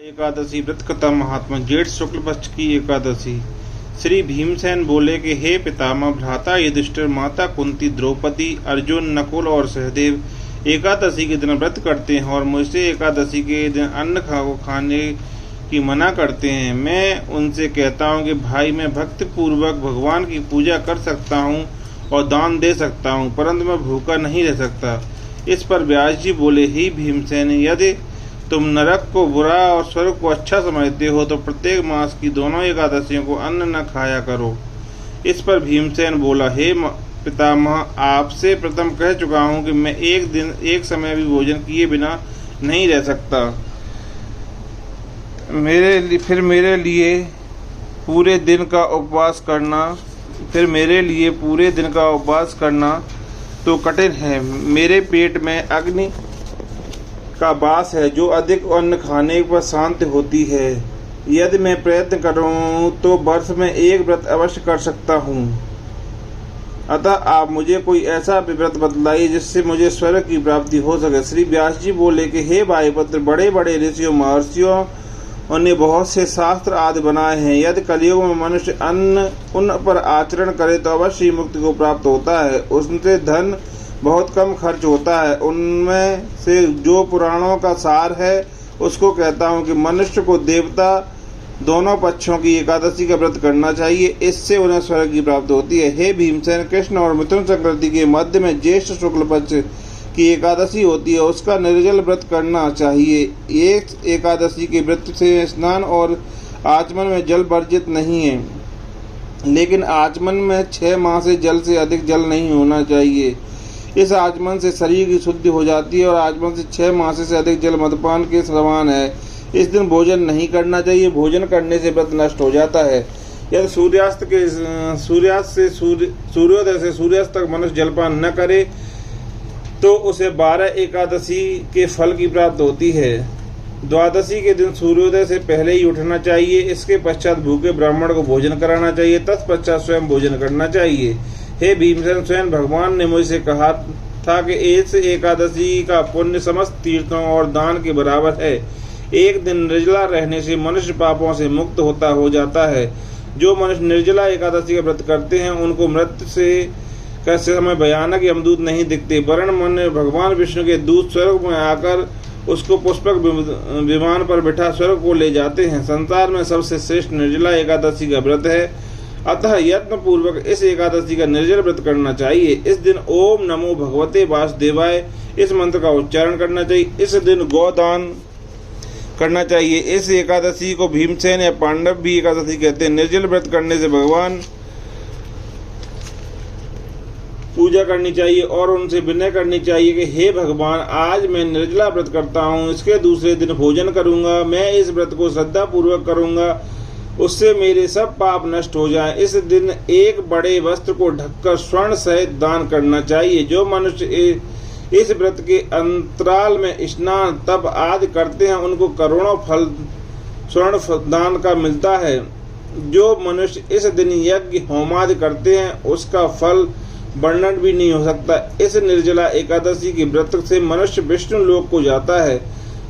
एकादशी व्रत कथा महात्मा। जेठ शुक्ल पक्ष की एकादशी। श्री भीमसेन बोले कि हे पितामह, भ्राता युधिष्ठिर, माता कुंती, द्रौपदी, अर्जुन, नकुल और सहदेव एकादशी के दिन व्रत करते हैं और मुझसे एकादशी के दिन अन्न खाने की मना करते हैं। मैं उनसे कहता हूँ कि भाई, मैं भक्ति पूर्वक भगवान की पूजा कर सकता हूँ और दान दे सकता हूँ, परंतु मैं भूखा नहीं रह सकता। इस पर व्यास जी बोले, हे भीमसेन, यदि तुम नरक को बुरा और स्वर्ग को अच्छा समझते हो तो प्रत्येक मास की दोनों एकादशियों को अन्न न खाया करो। इस पर भीमसेन बोला, हे पितामह, आपसे प्रथम कह चुका हूँ कि मैं एक समय भी भोजन किए बिना नहीं रह सकता। मेरे लिए पूरे दिन का उपवास करना तो कठिन है। मेरे पेट में अग्नि का वास है जो अधिक अन्न खाने पर शांत होती है। यदि मैं प्रयत्न करूं तो वर्ष में एक व्रत अवश्य कर सकता हूं। अतः आप मुझे कोई ऐसा व्रत बतलाइए जिससे मुझे स्वर्ग की प्राप्ति हो सके। श्री व्यास जी बोले कि हे वायुपुत्र, बड़े बड़े ऋषियों महर्षियों ने बहुत से शास्त्र आदि बनाए हैं। यदि कलयुग में मनुष्य उन पर आचरण करे तो अवश्य मुक्ति को प्राप्त होता है। उनसे धन बहुत कम खर्च होता है। उनमें से जो पुराणों का सार है उसको कहता हूँ कि मनुष्य को देवता दोनों पक्षों की एकादशी का व्रत करना चाहिए, इससे उन्हें स्वर्ग की प्राप्ति होती है। हे भीमसेन, कृष्ण और मिथुन संक्रांति के मध्य में ज्येष्ठ शुक्ल पक्ष की एकादशी होती है, उसका निर्जल व्रत करना चाहिए। एक एकादशी के व्रत से स्नान और आचमन में जल वर्जित नहीं है, लेकिन आचमन में 6 माह से जल से अधिक जल नहीं होना चाहिए। इस आचमन से शरीर की शुद्धि हो जाती है और आचमन से 6 माह से अधिक जल मदपान के समान है। इस दिन भोजन नहीं करना चाहिए। भोजन करने से व्रत नष्ट हो जाता है। यदि सूर्योदय से सूर्यास्त तक मनुष्य जलपान न करे तो उसे 12 एकादशी के फल की प्राप्ति होती है। द्वादशी के दिन सूर्योदय से पहले ही उठना चाहिए। इसके पश्चात भूखे ब्राह्मण को भोजन कराना चाहिए, तत्पश्चात स्वयं भोजन करना चाहिए। हे भीमसेन, स्वयं भगवान ने मुझसे कहा था कि इस एकादशी का पुण्य समस्त तीर्थों और दान के बराबर है। एक दिन निर्जला रहने से मनुष्य पापों से मुक्त हो जाता है। जो मनुष्य निर्जला एकादशी का व्रत करते हैं उनको मृत्यु से समय भयानक यमदूत नहीं दिखते, वरण मन भगवान विष्णु के दूत स्वर्ग में आकर उसको पुष्पक विमान पर बिठा स्वर्ग को ले जाते हैं। संसार में सबसे श्रेष्ठ निर्जला एकादशी का व्रत है, अतः यत्न पूर्वक इस एकादशी का निर्जल व्रत करना चाहिए। इस दिन ओम नमो भगवते वासुदेवाय इस मंत्र का उच्चारण करना चाहिए। इस दिन गोदान करना चाहिए। इस एकादशी को भीमसेन या पांडव भी एकादशी कहते हैं। निर्जल व्रत करने से भगवान पूजा करनी चाहिए और उनसे विनय करनी चाहिए कि हे भगवान, आज मैं निर्जला व्रत करता हूँ, इसके दूसरे दिन भोजन करूंगा। मैं इस व्रत को श्रद्धा पूर्वक करूंगा, उससे मेरे सब पाप नष्ट हो जाएं। इस दिन एक बड़े वस्त्र को ढककर स्वर्ण सहित दान करना चाहिए। जो मनुष्य इस व्रत के अंतराल में स्नान तप आदि करते हैं उनको करोड़ों फल स्वर्ण दान का मिलता है। जो मनुष्य इस दिन यज्ञ होमादि करते हैं उसका फल वर्णन भी नहीं हो सकता। इस निर्जला एकादशी के व्रत से मनुष्य विष्णु लोक को जाता है।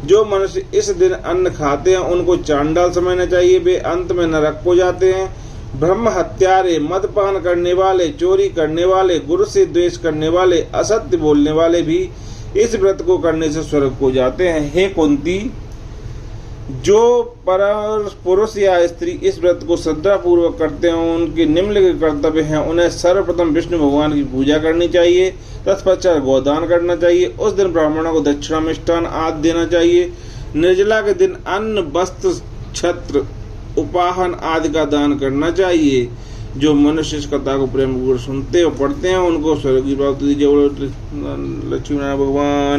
जो मनुष्य इस दिन अन्न खाते हैं उनको चांडाल समझना चाहिए, वे अंत में नरक को जाते हैं। ब्रह्म हत्यारे, मदपान करने वाले, चोरी करने वाले, गुरु से द्वेष करने वाले, असत्य बोलने वाले भी इस व्रत को करने से स्वर्ग को जाते हैं। हे कुंती, जो पुरुष या स्त्री इस व्रत को श्रद्धा पूर्वक करते हैं उनके निम्नलिखित कर्तव्य हैं। उन्हें सर्वप्रथम विष्णु भगवान की पूजा करनी चाहिए, तत्पश्चात गोदान करना चाहिए। उस दिन ब्राह्मणों को दक्षिणा मिष्टान आदि देना चाहिए। निर्जला के दिन अन्न, वस्त्र, छत्र, उपाहन आदि का दान करना चाहिए। जो मनुष्य इस कथा को प्रेम पूर्वक सुनते और पढ़ते हैं उनको स्वर्ग की प्राप्ति। लक्ष्मी नारायण भगवान।